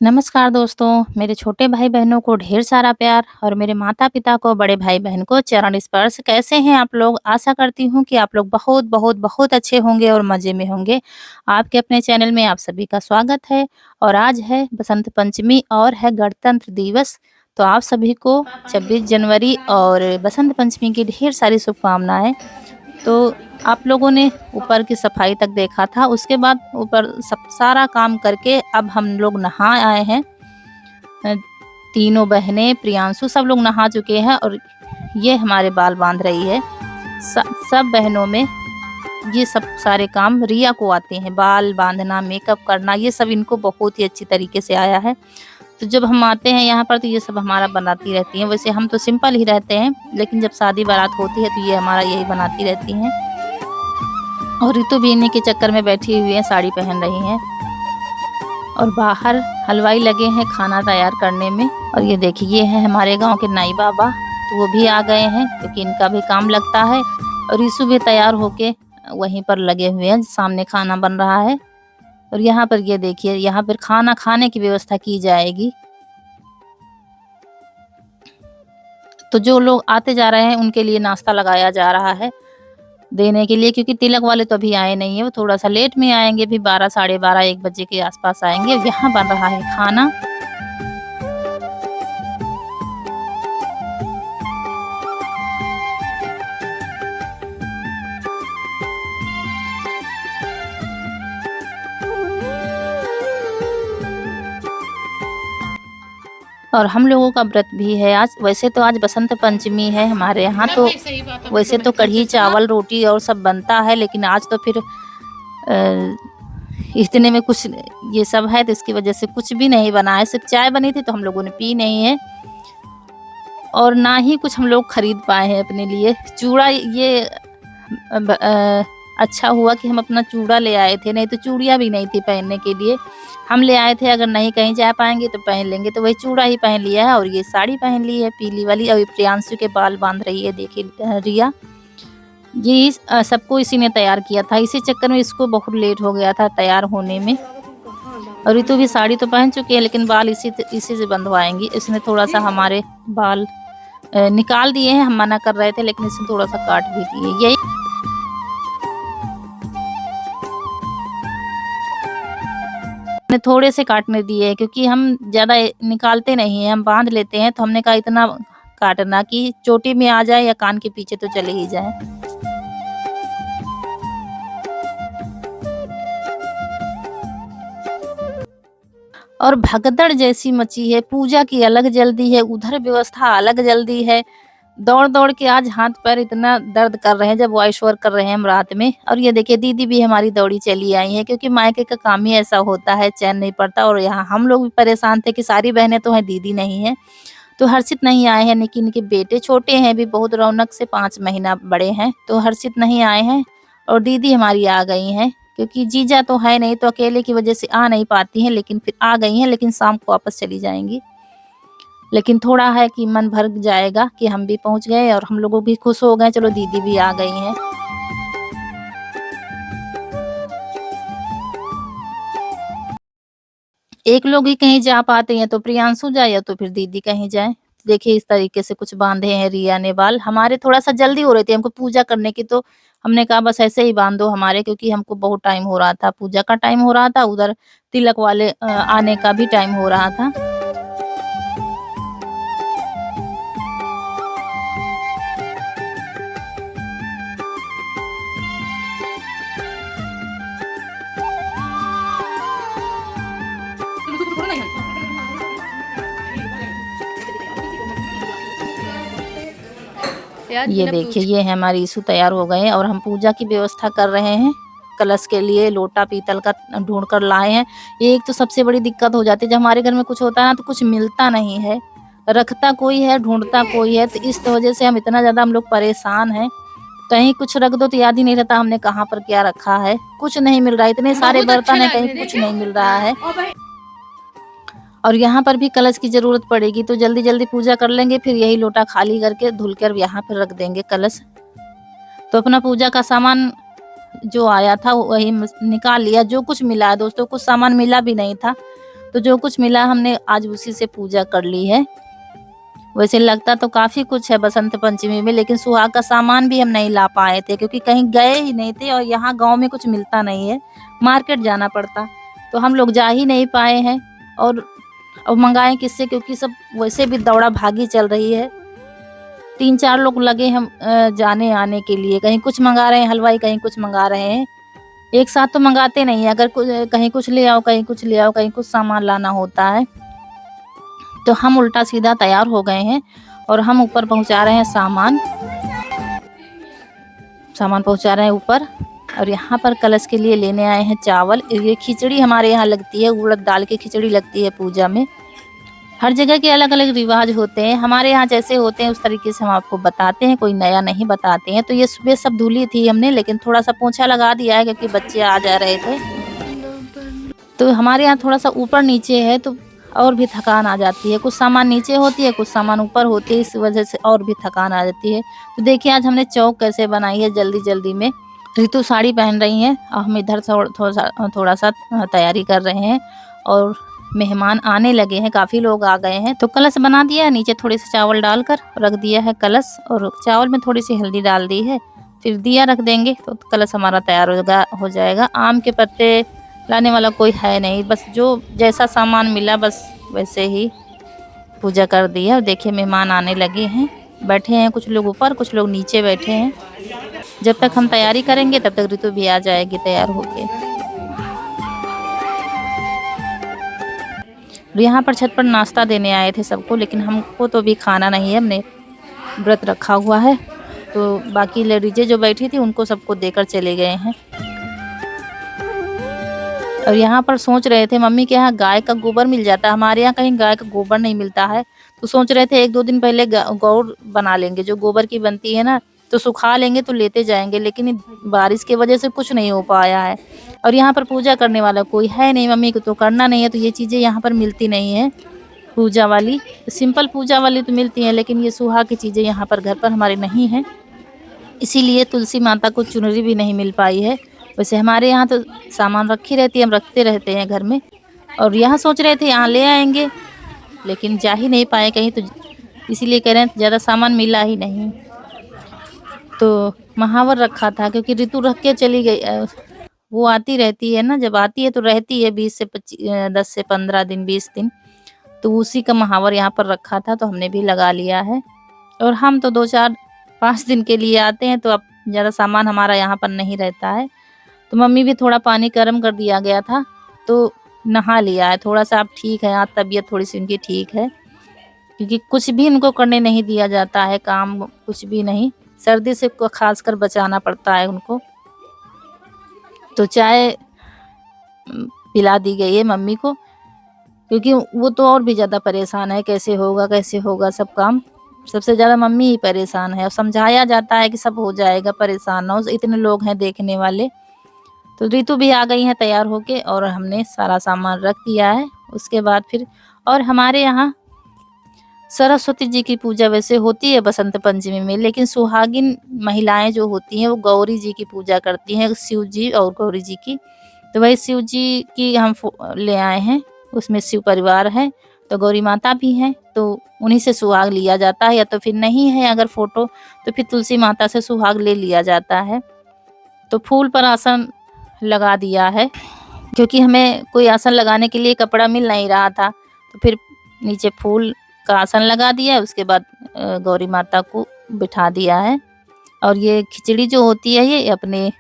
नमस्कार दोस्तों, मेरे छोटे भाई-बहनों को ढेर सारा प्यार और मेरे माता-पिता को, बड़े भाई-बहन को चरण स्पर्श। कैसे हैं आप लोग? आशा करती हूँ कि आप लोग बहुत, बहुत, बहुत अच्छे होंगे और मज़े में होंगे। आपके अपने चैनल में आप सभी का स्वागत है और आज है बसंत पंचमी और है गणतंत्र दिवस। तो आप सभी को 26 जनवरी और बसंत पंचमी की ढेर सारी शुभकामनाएँ। तो आप लोगों ने ऊपर की सफाई तक देखा था, उसके बाद ऊपर सब सारा काम करके अब हम लोग नहा आए हैं। अ, तीनों बहनें, प्रियांशु सब लोग नहा चुके हैं और ये हमारे बाल बाँध रही है। सब बहनों में ये सब सारे काम रिया को आते हैं, बाल बाँधना, मेकअप करना, ये सब इनको बहुत ही अच्छी तरीके से आया है। तो जब हम आते हैं यहाँ पर तो ये सब हमारा बनाती रहती हैं। वैसे हम तो सिंपल ही रहते हैं, लेकिन जब शादी बारात होती है तो ये हमारा यही बनाती रहती हैं। और ऋतु भी इन्हीं के चक्कर में बैठी हुई है, साड़ी पहन रही हैं और बाहर हलवाई लगे हैं खाना तैयार करने में। और ये देखिए ये है हमारे गांव के नाई बाबा, तो वो भी आ गए हैं क्योंकि इनका भी काम लगता है। और यीशु भी तैयार होके वहीं पर लगे हुए हैं, सामने खाना बन रहा है। और यहाँ पर ये देखिए, यहाँ पर खाना खाने की व्यवस्था की जाएगी। तो जो लोग आते जा रहे हैं उनके लिए नाश्ता लगाया जा रहा है देने के लिए, क्योंकि तिलक वाले तो अभी आए नहीं है, वो थोड़ा सा लेट में आएंगे, भी 12 साढ़े 12 1 बजे के आसपास आएंगे। और यहाँ बन रहा है खाना। और हम लोगों का व्रत भी है आज। वैसे तो आज बसंत पंचमी है हमारे यहाँ, तो वैसे तो कढ़ी चावल रोटी और सब बनता है, लेकिन आज तो फिर इतने में कुछ ये सब है तो इसकी वजह से कुछ भी नहीं बना है। सिर्फ चाय बनी थी तो हम लोगों ने पी नहीं है और ना ही कुछ हम लोग खरीद पाए हैं अपने लिए। चूड़ा ये अच्छा हुआ कि हम अपना चूड़ा ले आए थे, नहीं तो चूड़ियाँ भी नहीं थी पहनने के लिए। हम ले आए थे, अगर नहीं कहीं जा पाएंगे तो पहन लेंगे, तो वही चूड़ा ही पहन लिया है। और ये साड़ी पहन ली है पीली वाली। और प्रियांशु के बाल बांध रही है, देखिए रिया। ये सबको इसी ने तैयार किया था, इसी चक्कर में इसको बहुत लेट हो गया था तैयार होने में। और ऋतु भी साड़ी तो पहन चुकी है, लेकिन बाल इसी से बंधवाएंगी। इसने थोड़ा सा हमारे बाल निकाल दिए हैं, हम मना कर रहे थे, लेकिन इसने थोड़ा सा काट भी दिए। यही थोड़े से काटने दिए क्योंकि हम ज़्यादा निकालते नहीं हैं, हम बांध लेते हैं। तो हमने कहा इतना काटना कि चोटी में आ जाए या कान के पीछे तो चले ही जाए। और भगदड़ जैसी मची है, पूजा की अलग जल्दी है, उधर व्यवस्था अलग जल्दी है। दौड़-दौड़ के आज हाथ पैर इतना दर्द कर रहे हैं जब वॉइस ओवर कर रहे हैं हम रात में। और ये देखिए दीदी भी हमारी दौड़ी चली आई है, क्योंकि मायके का काम ही ऐसा होता है, चैन नहीं पड़ता। और यहाँ हम लोग भी परेशान थे कि सारी बहनें तो हैं, दीदी नहीं है। तो हर्षित नहीं आए हैं, लेकिन इनके बेटे छोटे हैं भी, बहुत रौनक से 5 महीना बड़े हैं, तो हर्षित नहीं आए हैं। और दीदी हमारी आ गई हैं, क्योंकि जीजा तो है नहीं, तो अकेले की वजह से आ नहीं पाती हैं, लेकिन फिर आ गई हैं, लेकिन शाम को वापस चली जाएँगी। लेकिन थोड़ा है कि मन भर जाएगा कि हम भी पहुँच गए और हम लोग भी खुश हो गए, चलो दीदी भी आ गई हैं। एक लोग ही कहीं जा पाते हैं, तो प्रियांशु जाए या तो फिर दीदी कहीं जाए। देखिए इस तरीके से कुछ बांधे हैं रिया ने बाल। हमारे थोड़ा-सा जल्दी हो रही थी हमको पूजा करने की, तो हमने कहा बस ऐसे ही बांध दो हमारे, क्योंकि हमको बहुत टाइम हो रहा था, पूजा का टाइम हो रहा था, उधर तिलक वाले आने का भी टाइम हो रहा था। ये देखिए ये है हमारी यीशु तैयार हो गए हैं और हम पूजा की व्यवस्था कर रहे हैं। कलश के लिए लोटा पीतल का ढूँढ कर लाए हैं। एक तो सबसे बड़ी दिक्कत हो जाती है, जब हमारे घर में कुछ होता है ना तो कुछ मिलता नहीं है। रखता कोई है, ढूँढता कोई है, तो इस वजह से हम इतना ज़्यादा हम लोग परेशान हैं। कहीं कुछ रख दो तो याद ही नहीं रहता हमने कहाँ पर क्या रखा है। कुछ नहीं मिल रहा है, इतने सारे बर्तन हैं, कहीं कुछ नहीं मिल रहा है। और यहाँ पर भी कलश की ज़रूरत पड़ेगी, तो जल्दी-जल्दी पूजा कर लेंगे, फिर यही लोटा खाली करके धुल कर यहाँ पे रख देंगे कलश। तो अपना पूजा का सामान जो आया था वही निकाल लिया, जो कुछ मिला है दोस्तों, कुछ सामान मिला भी नहीं था। तो जो कुछ मिला हमने आज उसी से पूजा कर ली है। वैसे लगता तो काफ़ी कुछ है बसंत पंचमी में, लेकिन सुहाग का सामान भी हम नहीं ला पाए थे क्योंकि कहीं गए ही नहीं थे और यहाँ गाँव में कुछ मिलता नहीं है, मार्केट जाना पड़ता। तो हम लोग जा ही नहीं पाए हैं और अब मँगाएँ किससे, क्योंकि सब वैसे भी दौड़ा-भागी चल रही है। 3-4 लोग लगे हम जाने-आने के लिए, कहीं कुछ मँगा रहे हैं हलवाई, कहीं कुछ मँगा रहे हैं। एक साथ तो मँगाते नहीं हैं, अगर कहीं कुछ ले आओ, कहीं कुछ ले आओ, कहीं कुछ सामान लाना होता है। तो हम उल्टा-सीधा तैयार हो गए हैं और हम ऊपर पहुँचा रहे हैं सामान पहुँचा रहे हैं ऊपर। और यहाँ पर कलश के लिए लेने आए हैं चावल। ये खिचड़ी हमारे यहाँ लगती है, उड़द दाल की खिचड़ी लगती है पूजा में। हर जगह के अलग-अलग रिवाज होते हैं, हमारे यहाँ जैसे होते हैं उस तरीके से हम आपको बताते हैं, कोई नया नहीं बताते हैं। तो ये सुबह सब धुली थी हमने, लेकिन थोड़ा-सा पोंछा लगा दिया है क्योंकि बच्चे आ जा रहे थे। तो हमारे यहाँ थोड़ा-सा ऊपर-नीचे है तो और भी थकान आ जाती है, कुछ सामान नीचे होती है, कुछ सामान ऊपर होती है, इस वजह से और भी थकान आ जाती है। तो देखिए आज हमने चौक कैसे बनाई है जल्दी-जल्दी में। ऋतु साड़ी पहन रही हैं और हम इधर थोड़ा-सा तैयारी कर रहे हैं और मेहमान आने लगे हैं, काफ़ी लोग आ गए हैं। तो कलश बना दिया है, नीचे थोड़े-से चावल डालकर रख दिया है कलश और चावल में थोड़ी-सी हल्दी डाल दी है। फिर दिया रख देंगे तो कलश हमारा तैयार हो जाएगा। आम के पत्ते लाने वाला कोई है नहीं, बस जो जैसा सामान मिला बस वैसे ही पूजा कर दी है। और देखिए मेहमान आने लगे हैं, बैठे हैं कुछ लोग ऊपर, कुछ लोग नीचे बैठे हैं। जब तक हम तैयारी करेंगे तब तक ऋतु भी आ जाएगी तैयार होके। और यहाँ पर छत पर नाश्ता देने आए थे सबको, लेकिन हमको तो अभी खाना नहीं है, हमने व्रत रखा हुआ है। तो बाकी लेडीजें जो बैठी थी उनको सबको देकर चले गए हैं। और यहाँ पर सोच रहे थे मम्मी के यहाँ गाय का गोबर मिल जाता है, हमारे यहाँ कहीं गाय का गोबर नहीं मिलता है। तो सोच रहे थे 1-2 दिन पहले गौर बना लेंगे, जो गोबर की बनती है ना, तो सुखा लेंगे तो लेते जाएँगे, लेकिन बारिश की वजह से कुछ नहीं हो पाया है। और यहाँ पर पूजा करने वाला कोई है नहीं, मम्मी को तो करना नहीं है, तो ये चीज़ें यहाँ पर मिलती नहीं हैं पूजा वाली। सिंपल पूजा वाली तो मिलती हैं, लेकिन ये सुहाग की चीज़ें यहाँ पर घर पर हमारे नहीं हैं, इसीलिए तुलसी माता को चुनरी भी नहीं मिल पाई है। वैसे हमारे यहाँ तो सामान रखी रहती है, हम रखते रहते हैं घर में। और यहाँ सोच रहे थे यहाँ ले आएँगे, लेकिन जा ही नहीं पाए कहीं, तो इसीलिए कह रहे हैं ज़्यादा सामान मिला ही नहीं। तो महावर रखा था क्योंकि ऋतु रख के चली गई, वो आती रहती है ना, जब आती है तो रहती है 10 से 15 दिन, 20 दिन। तो उसी का महावर यहाँ पर रखा था तो हमने भी लगा लिया है। और हम तो 2-4-5 दिन के लिए आते हैं, तो अब ज़्यादा सामान हमारा यहाँ पर नहीं रहता है। तो मम्मी भी थोड़ा पानी गर्म कर दिया गया था तो नहा लिया है, थोड़ा-सा अब ठीक है, आज तबीयत थोड़ी-सी उनकी ठीक है। क्योंकि कुछ भी उनको करने नहीं दिया जाता है, काम कुछ भी नहीं, सर्दी से को ख़ासकर बचाना पड़ता है उनको। तो चाय पिला दी गई है मम्मी को, क्योंकि वो तो और भी ज़्यादा परेशान है, कैसे होगा सब काम। सबसे ज़्यादा मम्मी ही परेशान है और समझाया जाता है कि सब हो जाएगा, परेशान ना हो, इतने लोग हैं देखने वाले। तो ऋतु भी आ गई हैं तैयार होके और हमने सारा सामान रख दिया है। उसके बाद फिर और हमारे यहाँ सरस्वती जी की पूजा वैसे होती है बसंत पंचमी में, लेकिन सुहागिन महिलाएँ जो होती हैं वो गौरी जी की पूजा करती हैं, शिव जी और गौरी जी की। तो वही शिव जी की हम ले आए हैं, उसमें शिव परिवार है, तो गौरी माता भी हैं, तो उन्हीं से सुहाग लिया जाता है, या तो फिर नहीं है अगर फ़ोटो तो फिर तुलसी माता से सुहाग ले लिया जाता है। तो फूल पर आसन लगा दिया है, क्योंकि हमें कोई आसन लगाने के लिए कपड़ा मिल नहीं रहा था, तो फिर नीचे फूल का आसन लगा दिया है, उसके बाद गौरी माता को बिठा दिया है। और ये खिचड़ी जो होती है ये अपने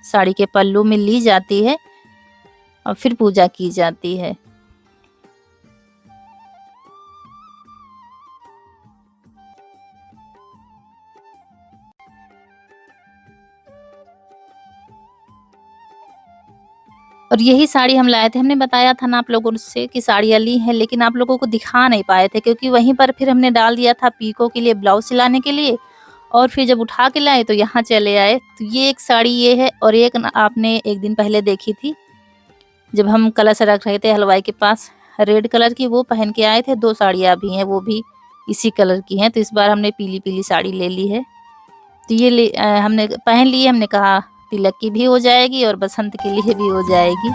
साड़ी के पल्लू में ली जाती है और फिर पूजा की जाती है। और यही साड़ी हम लाए थे, हमने बताया था ना आप लोगों से कि साड़ियाँ ली हैं, लेकिन आप लोगों को दिखा नहीं पाए थे क्योंकि वहीं पर फिर हमने डाल दिया था पीको के लिए, ब्लाउज़ सिलाने के लिए, और फिर जब उठा के लाए तो यहाँ चले आए। तो ये एक साड़ी ये है और एक न आपने 1 दिन पहले देखी थी, जब हम कलश रख रहे थे हलवाई के पास, रेड कलर की वो पहन के आए थे। 2 साड़ियाँ भी हैं, वो भी इसी कलर की हैं, तो इस बार हमने पीली-पीली साड़ी ले ली है। तो ये हमने पहन ली है, हमने कहा तिलक की भी हो जाएगी और बसंत के लिए भी हो जाएगी।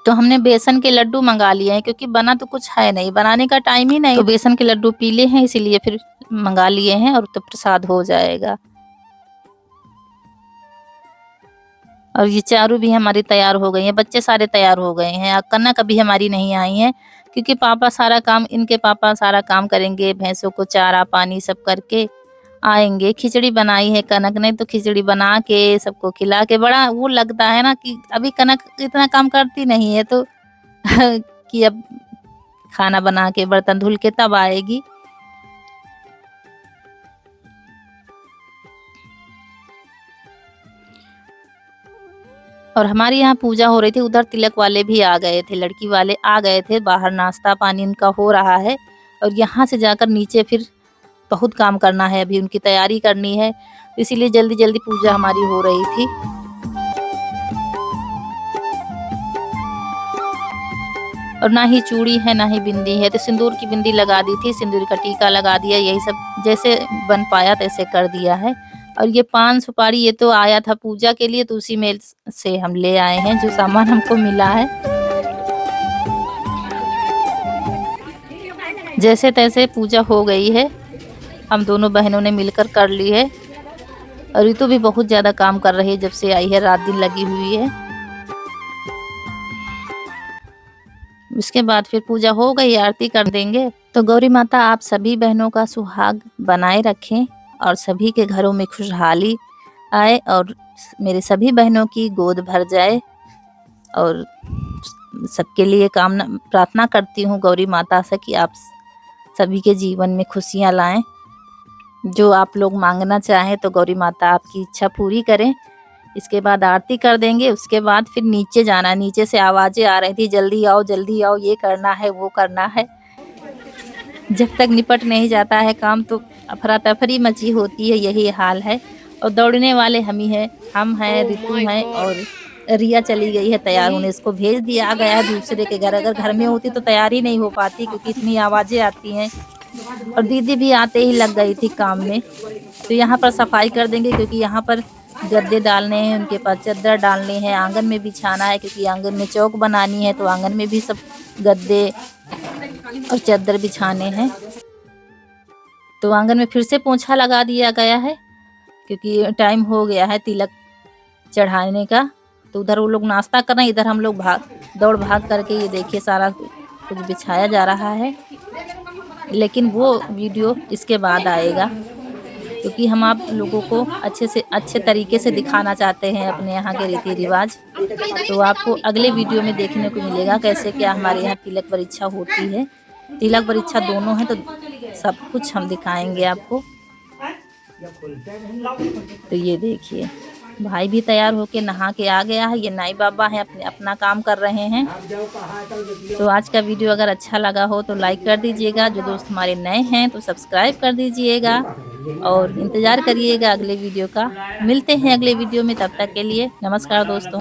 तो हमने बेसन के लड्डू मंगा लिए हैं क्योंकि बना तो कुछ है नहीं, बनाने का टाइम ही नहीं, तो बेसन के लड्डू पीले हैं इसीलिए फिर मंगा लिए हैं और तो प्रसाद हो जाएगा। और ये चारू भी हमारी तैयार हो गई हैं, बच्चे सारे तैयार हो गए हैं। कनक अभी हमारी नहीं आई हैं क्योंकि पापा सारा काम इनके पापा सारा काम करेंगे, भैंसों को चारा पानी सब करके आएँगे। खिचड़ी बनाई है कनक ने, तो खिचड़ी बना के सबको खिला के बड़ा वो लगता है ना कि अभी कनक इतना काम करती नहीं है तो कि अब खाना बना के बर्तन धुल के तब आएगी। और हमारे यहाँ पूजा हो रही थी, उधर तिलक वाले भी आ गए थे, लड़की वाले आ गए थे, बाहर नाश्ता पानी उनका हो रहा है और यहाँ से जाकर नीचे फिर बहुत काम करना है, अभी उनकी तैयारी करनी है, इसीलिए जल्दी-जल्दी पूजा हमारी हो रही थी। और ना ही चूड़ी है, ना ही बिंदी है, तो सिंदूर की बिंदी लगा दी थी, सिंदूर का टीका लगा दिया, यही सब जैसे बन पाया तैसे कर दिया है। और ये पान सुपारी ये तो आया था पूजा के लिए, तो उसी में से हम ले आए हैं, जो सामान हमको मिला है। जैसे तैसे पूजा हो गई है, हम दोनों बहनों ने मिलकर कर ली है। और ऋतु भी बहुत ज़्यादा काम कर रही है, जब से आई है रात दिन लगी हुई है। उसके बाद फिर पूजा हो गई, आरती कर देंगे। तो गौरी माता आप सभी बहनों का सुहाग बनाए रखें और सभी के घरों में खुशहाली आए और मेरे सभी बहनों की गोद भर जाए। और सबके लिए कामना प्रार्थना करती हूँ गौरी माता से कि आप सभी के जीवन में खुशियाँ लाएं। जो आप लोग मांगना चाहें तो गौरी माता आपकी इच्छा पूरी करें। इसके बाद आरती कर देंगे, उसके बाद फिर नीचे जाना। नीचे से आवाज़ें आ रही थी, जल्दी आओ, ये करना है, वो करना है। जब तक निपट नहीं जाता है काम तो अफरा-तफरी मची होती है, यही हाल है। और दौड़ने वाले हम हैं, ऋतु हैं और रिया चली गई है तैयार होने, इसको भेज दिया गया है दूसरे के घर। अगर घर में होती तो तैयार ही नहीं हो पाती क्योंकि इतनी आवाज़ें आती हैं। और दीदी भी आते ही लग गई थी काम में। तो यहाँ पर सफाई कर देंगे क्योंकि यहाँ पर गद्दे डालने हैं, उनके पास चद्दर डालने हैं, आंगन में बिछाना है क्योंकि आंगन में चौक बनानी है, तो आंगन में भी सब गद्दे और चद्दर बिछाने हैं। तो आंगन में फिर से पोंछा लगा दिया गया है क्योंकि टाइम हो गया है तिलक चढ़ाने का। तो उधर वो लोग नाश्ता कर रहे हैं, इधर हम लोग दौड़ भाग करके ये देखिए सारा कुछ बिछाया जा रहा है। लेकिन वो वीडियो इसके बाद आएगा क्योंकि हम आप लोगों को अच्छे तरीके से दिखाना चाहते हैं अपने यहाँ के रीति रिवाज। तो आपको अगले वीडियो में देखने को मिलेगा कैसे क्या हमारे यहाँ तिलक परीक्षा होती है। तिलक परीक्षा दोनों है तो सब कुछ हम दिखाएंगे आपको। तो ये देखिए भाई भी तैयार होके नहा के आ गया है। ये नाई बाबा है, अपना काम कर रहे हैं। तो आज का वीडियो अगर अच्छा लगा हो तो लाइक कर दीजिएगा। जो दोस्त हमारे नए हैं तो सब्सक्राइब कर दीजिएगा और इंतज़ार करिएगा अगले वीडियो का। मिलते हैं अगले वीडियो में, तब तक के लिए नमस्कार दोस्तों।